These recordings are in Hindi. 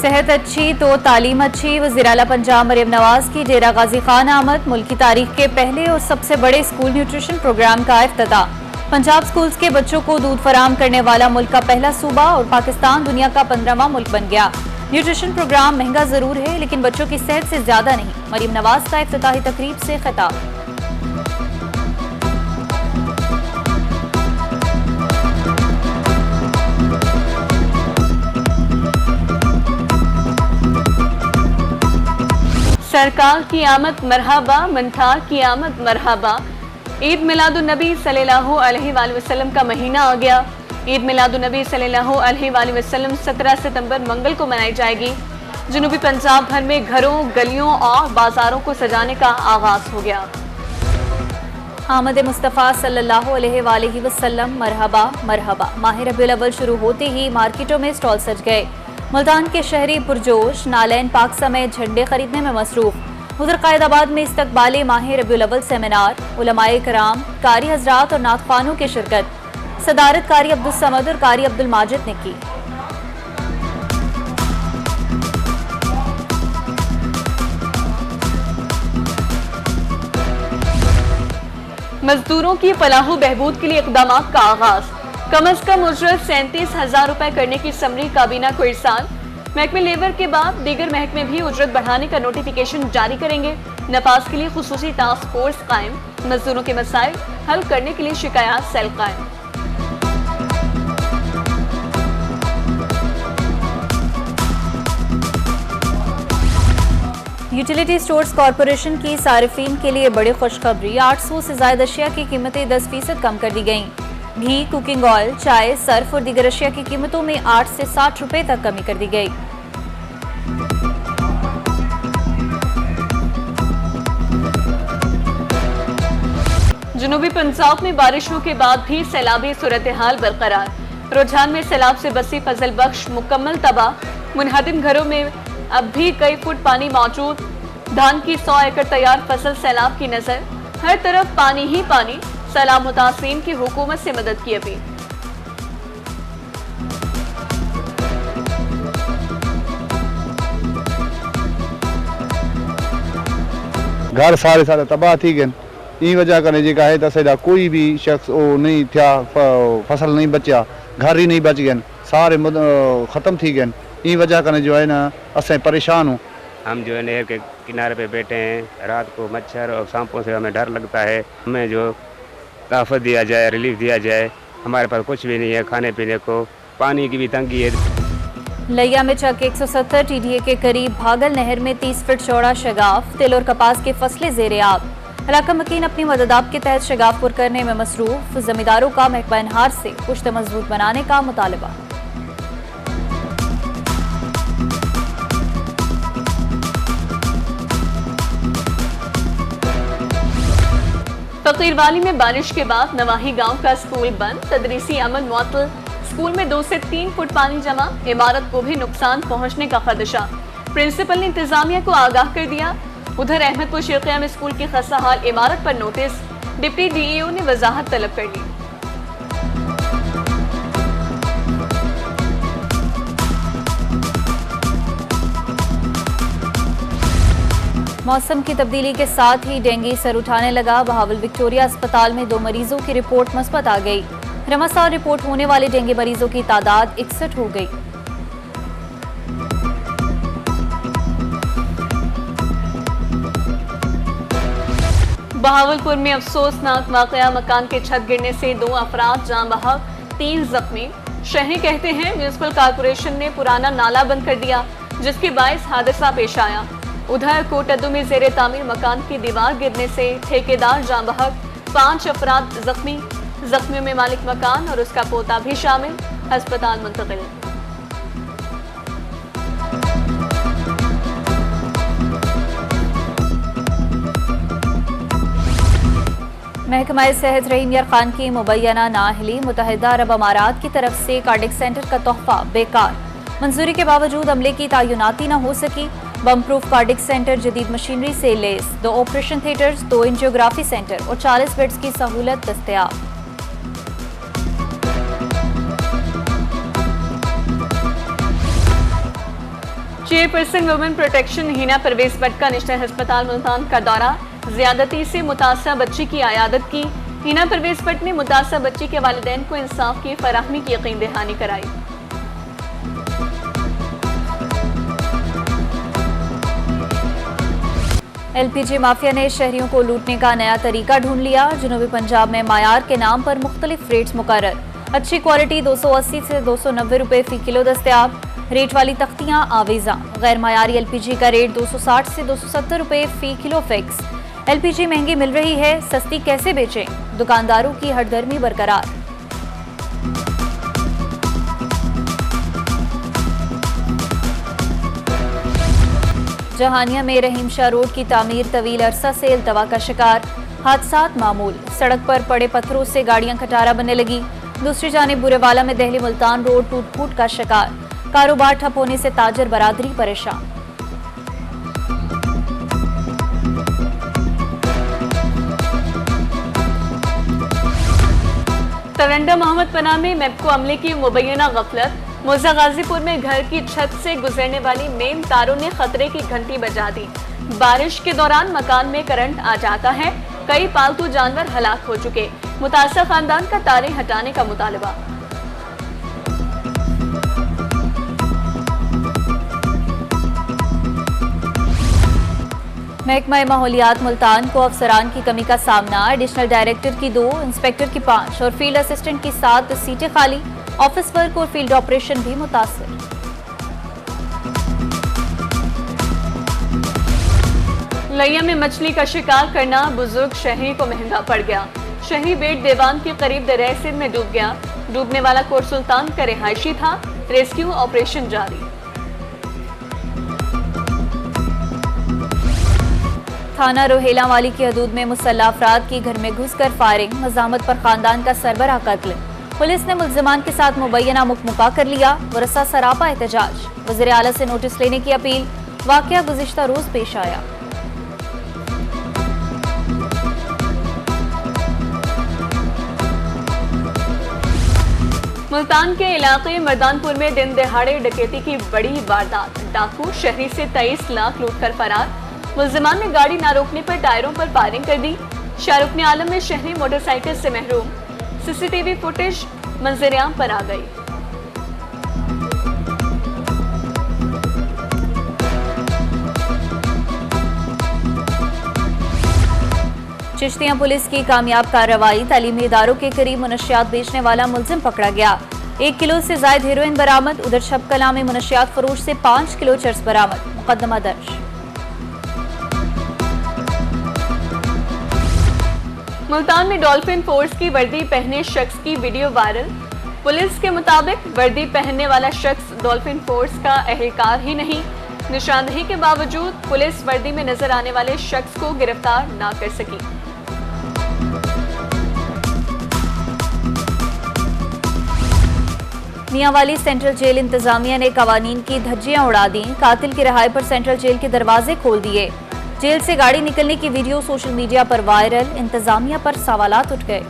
सेहत अच्छी तो तालीम अच्छी। वज़ीर आला पंजाब मरियम नवाज की डेरा गाजी खान आमद। मुल्क की तारीख के पहले और सबसे बड़े स्कूल न्यूट्रिशन प्रोग्राम का इफ्तिताह। पंजाब स्कूल्स के बच्चों को दूध फराम करने वाला मुल्क का पहला सूबा और पाकिस्तान दुनिया का 15वां मुल्क बन गया। न्यूट्रिशन प्रोग्राम महंगा जरूर है लेकिन बच्चों की सेहत से ज्यादा नहीं। मरियम नवाज का इफ्तिताही तकरीब से खिताब। सरकार की आमद मरहबा, मनठार की आमद मरहबा। ईद मिलादुन्नबी सल्लल्लाहु अलैहि वसल्लम का महीना आ गया। ईद मिलादुन्नबी सल्लल्लाहु अलैहि वसल्लम 17 सितंबर मंगल को मनाई जाएगी। जनूबी पंजाब भर में घरों, गलियों और बाजारों को सजाने का आगाज हो गया। आमद मुस्तफ़ा सल्लल्लाहु अलैहि वसल्लम मरहबा मरहबा। माह रबीउल अव्वल शुरू होते ही मार्केटों में स्टॉल सज गए। मुल्तान के शहरी पुरजोश, नालैन पाक समेत झंडे खरीदने में मसरूफ। उधर कायदाबाद में इस्तकबाले माह रबीउल अव्वल सेमिनार, उलमाए कराम, कारी हजरात और नात खानों की शिरकत। सदारत कारी अब्दुल समद और कारी अब्दुल माजिद ने की। मजदूरों की फलाह बहबूद के लिए इक़दाम का आगाज। कम अज कम उजरत 37,000 रुपए करने की समरी काबीना को इरसाल। महकमे लेबर के बाद दीगर महकमे भी उजरत बढ़ाने का नोटिफिकेशन जारी करेंगे। नफाज के लिए खुसूसी टास्क फोर्स कायम। मजदूरों के मसाइल हल करने के लिए शिकायत सेल कायम। यूटिलिटी स्टोर्स कॉरपोरेशन की सारिफीन के लिए बड़ी खुशखबरी। 800 से ज्यादा अशिया की कीमतें 10% कम कर दी गईं। घी, कुकिंग ऑयल, चाय, सर्फ और दीगर अशिया की कीमतों में 8 से 60 रुपए तक कमी कर दी गई। जनूबी पंजाब में बारिशों के बाद भी सैलाबी सूरत हाल बरकरार। रुझान में सैलाब से बसी फजल बख्श मुकम्मल तबाह। मुनहदिम घरों में अब भी कई फुट पानी मौजूद। धान की 100 एकड़ तैयार फसल सैलाब की नजर। हर तरफ पानी ही पानी। सैलाब मुतासिरीन की हुकूमत से मदद की अपील। घर सारे सारे तबाह थी गए। ई वजह कने जेका है त सदा कोई भी शख्स ओ नहीं थिया, फसल नहीं बचा, घर ही नहीं बच गए, सारे खत्म थी गए। ई वजह कने जो है ना असें परेशान हूँ। हम जो है नहर के किनारे पे बैठे हैं। रात को मच्छर और सांपों से हमें डर लगता है। हमें जो तहफ़्फ़ुज़ दिया जाए, रिलीफ दिया जाए। हमारे पास कुछ भी नहीं है खाने पीने को, पानी की भी तंगी है। लिया में चक 170 TDA के करीब भागल नहर में 30 फीट चौड़ा शगाफ। तिल और कपास के फसलें ज़ेरे आब। इलाका मकीन अपनी मददाब के तहत शगाफ पुर करने में मसरूफ। जमींदारों का महकमा इनहार से पुश्त मजबूत बनाने का मुतालबा। फकीरवाली में बारिश के बाद नवाही गांव का स्कूल बंद। तदरीसी अमल मुअत्तल। स्कूल में 2 से 3 फुट पानी जमा। इमारत को भी नुकसान पहुंचने का खदशा। प्रिंसिपल ने इंतजामिया को आगाह कर दिया। उधर अहमदपुर शेरकिया में स्कूल की खस्ता हाल इमारत पर नोटिस। डिप्टी DEO ने वजाहत तलब कर ली। मौसम की तब्दीली के साथ ही डेंगू सर उठाने लगा। बहावल विक्टोरिया अस्पताल में 2 मरीजों की रिपोर्ट मुस्बत आ गई। रमासार रिपोर्ट होने वाले डेंगू मरीजों की तादाद 61 हो गई। बहावलपुर में अफसोसनाक वाकया। मकान के छत गिरने से 2 अफराद जान बहक, 3 जख्मी। शहरी कहते हैं म्यूनिसिपल कॉर्पोरेशन ने पुराना नाला बंद कर दिया जिसके बायस हादसा पेश आया। उधर कोटद्दू में ज़ेरे तामीर मकान की दीवार गिरने से ठेकेदार जान बहक, 5 अफराद जख्मी। जख्मियों में मालिक मकान और उसका पोता भी शामिल। अस्पताल मुंतकिल। महकमा सेहत रहीम यार खान की मुबैना नाअहली। मुत्तहिदा अरब अमारात की तरफ से कार्डिक सेंटर का तोहफा बेकार। मंजूरी के बावजूद अमले की तैनाती न हो सकी। बम प्रूफ कार्डिक सेंटर जदीद मशीनरी से लेस। 2 ऑपरेशन थिएटर्स, 2 एंजियोग्राफी सेंटर और 40 बेड्स की सहूलत दस्तयाब। Chairperson women protection Hina Parvez Bhatt का नेशनल अस्पताल मुल्तान का दौरा, ज्यादती से मुतासरा बच्ची की आयादत की। हिना परवेज भट्ट ने मुतासरा बच्ची के वालिदैन को इंसाफ की फराहमी की यकीन दहानी कराई। LPG माफिया ने शहरियों को लूटने का नया तरीका ढूंढ लिया। जनूबी पंजाब में मायार के नाम पर मुख्तलिफ रेट्स मुकर्रर। अच्छी क्वालिटी 280 से 290 रुपए फी किलो दस्तयाब। रेट वाली तख्तियां आवीजा। गैर मायारी LPG का रेट 260 से 270 रुपए फी किलो फिक्स। LPG महंगी मिल रही है, सस्ती कैसे बेचें? दुकानदारों की हटदर्मी बरकरार। जहानिया में रहीम शाह रोड की तामीर तवील अरसा से इल्तवा का शिकार। हादसात मामूल, सड़क पर पड़े पत्थरों से गाड़ियां खटारा बनने लगी। दूसरी जानिब बुरेवाला में दिल्ली मुल्तान रोड टूट फूट का शिकार। कारोबार ठप होने से ताजर बरादरी परेशान। तरंडा मोहम्मद पनाह में मेपको अमले की मुबैना गफलत। मोजा गाजीपुर में घर की छत से गुजरने वाली मेन तारों ने खतरे की घंटी बजा दी। बारिश के दौरान मकान में करंट आ जाता है, कई पालतू जानवर हलाक हो चुके। मुतासर खानदान का तारें हटाने का मुतालबा। महकमा माहौलियात मुल्तान को अफसरान की कमी का सामना। एडिशनल डायरेक्टर की 2, इंस्पेक्टर की 5 और फील्ड असिस्टेंट की 7 सीटें खाली। ऑफिस वर्क और फील्ड ऑपरेशन भी मुतासर। लैया में मछली का शिकार करना बुजुर्ग शहरी को महंगा पड़ गया। शहरी बेट देवान के करीब दरिया सिंध में डूब गया। डूबने वाला कोट सुल्तान का रिहायशी था। रेस्क्यू ऑपरेशन जारी। थाना रोहेला वाली की हदूद में मुसल्लह अफराद की घर में घुसकर फायरिंग। मज़ामत पर खानदान का सरबराह कत्ल। पुलिस ने मुल्ज़िमान के साथ मुबैना मुकमुका कर लिया। वरसा सरापा एहतजाज। वज़ीर आला से नोटिस लेने की अपील। वाक़या गुज़िश्ता रोज पेश आया। मुल्तान के इलाके मर्दानपुर में दिन दहाड़े डकैती की बड़ी वारदात। डाकू शहरी से 23 लाख लूट कर फरार। मुल्जिमान ने गाड़ी न रोकने पर टायरों पर फायरिंग कर दी। शाहरुख आलम में शहरी मोटरसाइकिल से महरूम। CCTV फुटेज मंजरियाम पर आ गई। चिश्तियां पुलिस की कामयाब कार्रवाई। तालीमी इदारों के करीब मुनशियात बेचने वाला मुलजिम पकड़ा गया। 1 किलो से जायद हेरोइन बरामद। उधर छपकला में मुनशियात फरोश से 5 किलो चर्स बरामद। मुकदमा दर्ज। मुल्तान में डॉल्फिन फोर्स की वर्दी पहने शख्स की वीडियो वायरल। पुलिस के मुताबिक वर्दी पहनने वाला शख्स डॉल्फिन फोर्स का अहलकार ही नहीं। निशानदेही के बावजूद पुलिस वर्दी में नजर आने वाले शख्स को गिरफ्तार न कर सकी। मियांवाली सेंट्रल जेल इंतजामिया ने कवानीन की धज्जियां उड़ा दी। कातिल की रिहाई पर सेंट्रल जेल के दरवाजे खोल दिए। जेल से गाड़ी निकलने की वीडियो सोशल मीडिया पर वायरल। इंतजामिया पर सवालात उठ गए।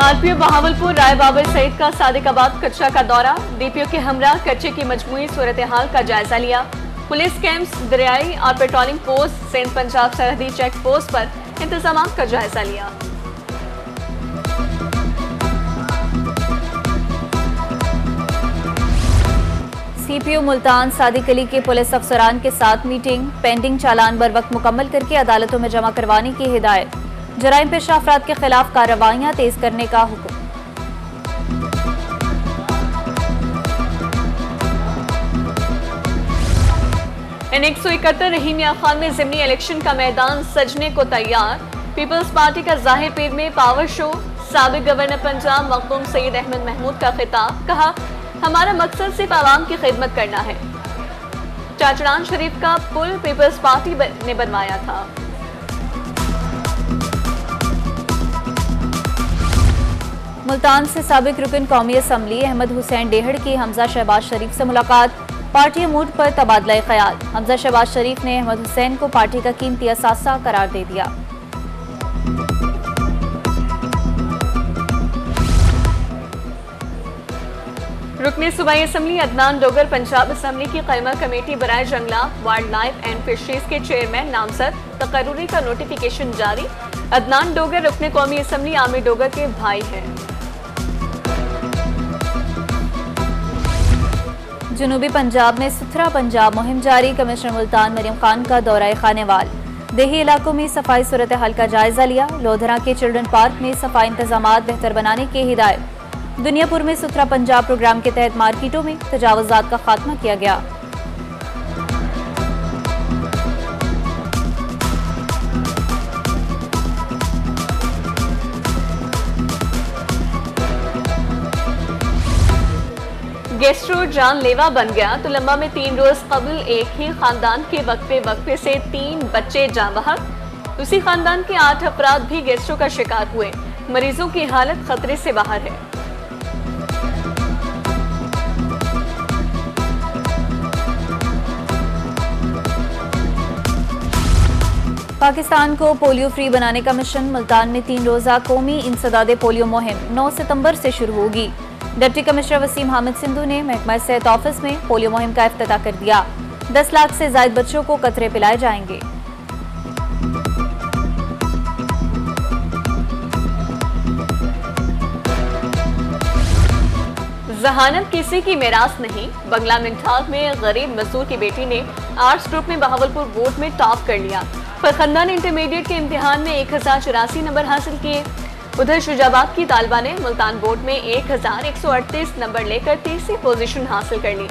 RPO बहावलपुर राय बाबर सईद का सादिकाबाद कच्चा का दौरा। DPO के हमरा कच्चे की मजमूई सूरत हाल का जायजा लिया। पुलिस कैंप्स, दरियाई और पेट्रोलिंग पोस्ट, सिंध पंजाब सरहदी चेक पोस्ट पर इंतजाम का जायजा लिया। CPO मुल्तान सादिक अली के पुलिस अफसरान के साथ मीटिंग। पेंडिंग चालान बर वक्त मुकम्मल करके अदालतों में जमा करवाने की हिदायत। जराइम पेशा अफराद के खिलाफ कार्रवाइयां तेज करने का हुक्म। N171 रहीम या खान में ज़िमनी इलेक्शन का मैदान सजने को तैयार। पीपल्स पार्टी का जाहिर पीर में पावर शो। साबिक गवर्नर पंजाब मखदूम सईद अहमद महमूद का खिताब। कहा, हमारा मकसद सिर्फ आवाम की खिदमत करना है। चाचड़ान शरीफ का पुल पीपल्स पार्टी ने बनवाया था। मुल्तान से साबिक रुकन कौमी असम्बली अहमद हुसैन डेहड़ की हमजा शहबाज शरीफ से मुलाकात। पार्टी अमूर पर तबादला ख्याल। हमजा शहबाज शरीफ ने अहमद हुसैन को पार्टी का कीमती असासा करार दे दिया। रुकने सूबाई असम्बली अदनान डोगर पंजाब असम्बली की क़ैमा कमेटी बराए जंगलात वाइल्ड लाइफ एंड फिशरीज के चेयरमैन नामजद तकर्रुरी का नोटिफिकेशन जारी। अदनान डोगर रुकने कौमी असम्बली आमिर डोगर के भाई हैं। जनूबी पंजाब में सुथरा पंजाब मुहिम जारी। कमिश्नर मुल्तान मरियम खान का दौरा खानेवाल। देही इलाकों में सफाई सूरत हाल का जायजा लिया। लोधरा के चिल्ड्रन पार्क में सफाई इंतजामात बेहतर बनाने की हिदायत। दुनियापुर में सुथरा पंजाब प्रोग्राम के तहत मार्केटों में तजावुजात का खात्मा किया गया। गेस्ट्रो जानलेवा बन गया। तुलंबा में 3 रोज कबल एक ही खानदान के वक्फे से 3 बच्चे जाँ बहक। उसी खानदान के 8 अफराद भी गेस्ट्रो का शिकार हुए। मरीजों की हालत खतरे से बाहर है। पाकिस्तान को पोलियो फ्री बनाने का मिशन। मुल्तान में 3 रोजा कौमी इंसदादे पोलियो मुहिम 9 सितंबर से शुरू होगी। डिप्टी कमिश्नर वसीम हामिद सिंधु ने महकमा सेहत ऑफिस में पोलियो मुहिम का इफ्तिताह कर दिया। 10 लाख से ज्यादा बच्चों को कतरे पिलाए जाएंगे। जहानत किसी की मिरास नहीं। बंगला मिंठाक में गरीब मजदूर की बेटी ने आर्ट्स ग्रुप में बहावलपुर बोर्ड में टॉप कर लिया। फरखंदा ने इंटरमीडिएट के इम्तिहान में 1084 नंबर हासिल किए। उधर शुजाबाद की तालिबा ने मुल्तान बोर्ड में 1138 नंबर लेकर तीसरी पोजीशन हासिल कर ली।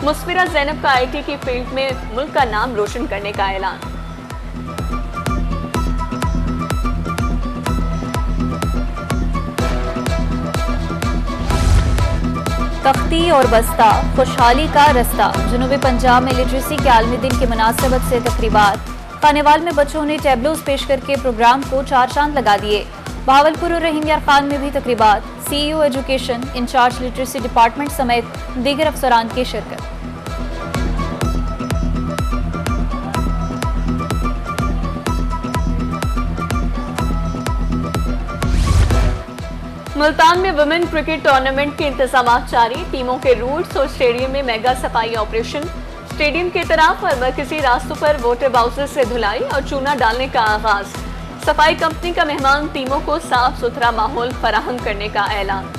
मुस्फिरा जैनब का IT की फील्ड में मुल्क का नाम रोशन करने का ऐलान। तख्ती और बस्ता खुशहाली का रास्ता। जनूबी पंजाब में लिटरेसी के आलमी दिन की मुनासिबत से तकरीबात। खानेवाल में बच्चों ने टैबलोज पेश करके प्रोग्राम को 4 चांद लगा दिए। बहावलपुर और रहीम यार खान में भी तकरीबात। CEO education, in charge literacy department समेत दीगर अफसरान की शिरकत। मुल्तान में वुमेन क्रिकेट टूर्नामेंट के इंतजामात जारी। टीमों के रूट्स और स्टेडियम में मेगा सफाई ऑपरेशन। स्टेडियम के तरफ और मरकजी रास्तों पर वाटर बाउसर से धुलाई और चूना डालने का आगाज। सफाई कंपनी का मेहमान टीमों को साफ सुथरा माहौल फराहम करने का ऐलान।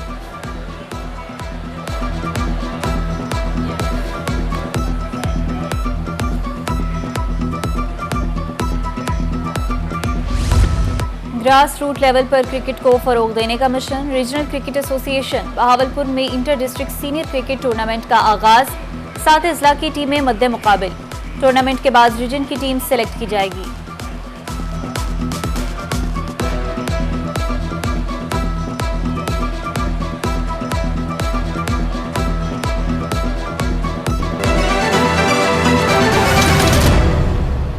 ग्रास रूट लेवल पर क्रिकेट को फरोग देने का mission. Regional cricket association Bahawalpur में inter district senior cricket tournament का आगाज। 7 अजला की टीमें मद्दे मुकाबिल। टूर्नामेंट के बाद रीजन की टीम सेलेक्ट की जाएगी।